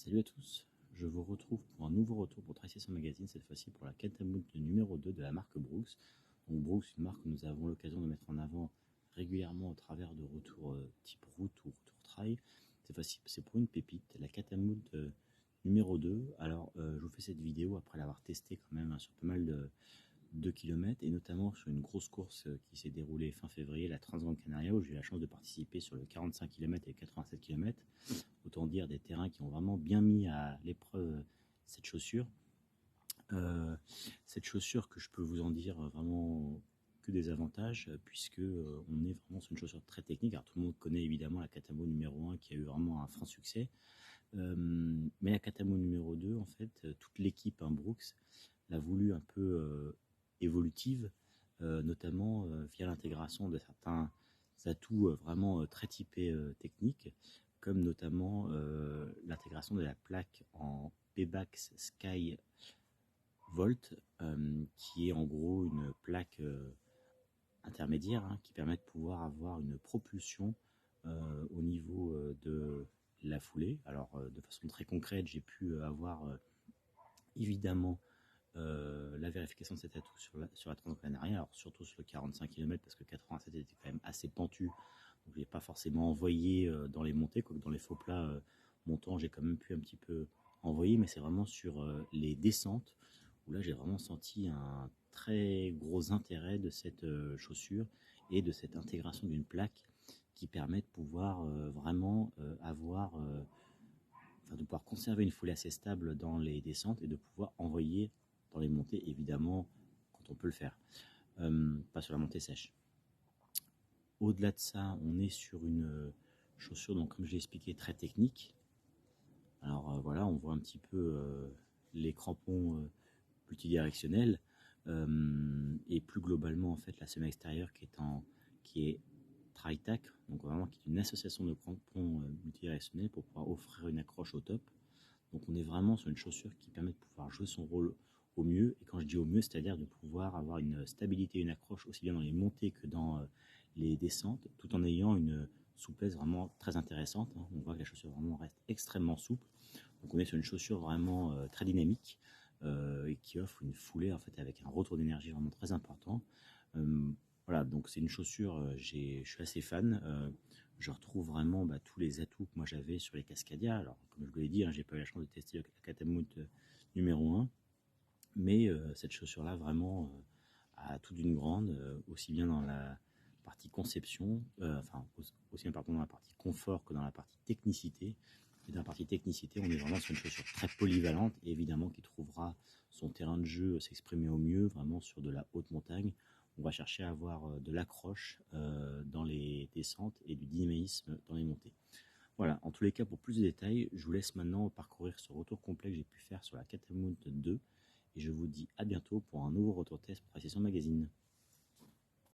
Salut à tous, je vous retrouve pour un nouveau retour pour Tri-Session Magazine, cette fois-ci pour la Catamount numéro 2 de la marque Brooks. Donc Brooks, une marque que nous avons l'occasion de mettre en avant régulièrement au travers de retours type route ou retour trail. Cette fois-ci, c'est pour une pépite, la Catamount numéro 2. Alors, je vous fais cette vidéo après l'avoir testé quand même sur pas mal de kilomètres, et notamment sur une grosse course qui s'est déroulée fin février, la Transgrande Canaria, où j'ai eu la chance de participer sur le 45 km et le 87 km. Autant dire des terrains qui ont vraiment bien mis à l'épreuve cette chaussure. Cette chaussure que je peux vous en dire vraiment que des avantages, puisque on est vraiment sur une chaussure très technique. Alors tout le monde connaît évidemment la Katamo numéro 1 qui a eu vraiment un franc succès. Mais la Katamo numéro 2, en fait, toute l'équipe Brooks l'a voulu un peu évolutive, notamment via l'intégration de certains atouts vraiment très typés techniques, comme notamment l'intégration de la plaque en Pebax Sky Volt, qui est en gros une plaque intermédiaire qui permet de pouvoir avoir une propulsion au niveau de la foulée. Alors de façon très concrète, j'ai pu avoir évidemment la vérification de cet atout sur la Transgrande Canaria, alors surtout sur le 45 km parce que 87 était quand même assez pentu, donc je l'ai pas forcément envoyé dans les montées, quoique dans les faux plats montants j'ai quand même pu un petit peu envoyer, mais c'est vraiment sur les descentes où là j'ai vraiment senti un très gros intérêt de cette chaussure et de cette intégration d'une plaque qui permet de pouvoir vraiment de pouvoir conserver une foulée assez stable dans les descentes et de pouvoir envoyer dans les montées, évidemment, quand on peut le faire, pas sur la montée sèche. Au-delà de ça, on est sur une chaussure, donc comme je l'ai expliqué, très technique. Alors voilà, on voit un petit peu les crampons multidirectionnels et plus globalement en fait la semelle extérieure qui est Tri-Tac, donc vraiment qui est une association de crampons multidirectionnels pour pouvoir offrir une accroche au top. Donc on est vraiment sur une chaussure qui permet de pouvoir jouer son rôle au mieux, et quand je dis au mieux, c'est-à-dire de pouvoir avoir une stabilité, une accroche aussi bien dans les montées que dans les descentes, tout en ayant une souplesse vraiment très intéressante. On voit que la chaussure vraiment reste extrêmement souple. Donc on est sur une chaussure vraiment très dynamique et qui offre une foulée en fait avec un retour d'énergie vraiment très important. Voilà, donc c'est une chaussure, je suis assez fan. Je retrouve vraiment tous les atouts que moi j'avais sur les Cascadia. Alors, comme je vous l'ai dit, j'ai pas eu la chance de tester la Catamount numéro 1, mais cette chaussure-là vraiment a tout d'une grande, aussi bien dans la partie conception, aussi bien pardon, dans la partie confort que dans la partie technicité. Et dans la partie technicité, on est vraiment sur une chaussure très polyvalente et évidemment qui trouvera son terrain de jeu s'exprimer au mieux, vraiment sur de la haute montagne. On va chercher à avoir de l'accroche dans les descentes et du dynamisme dans les montées. Voilà, en tous les cas, pour plus de détails, je vous laisse maintenant parcourir ce retour complet que j'ai pu faire sur la Catamount 2 et je vous dis à bientôt pour un nouveau retour test pour Tri-Session Magazine.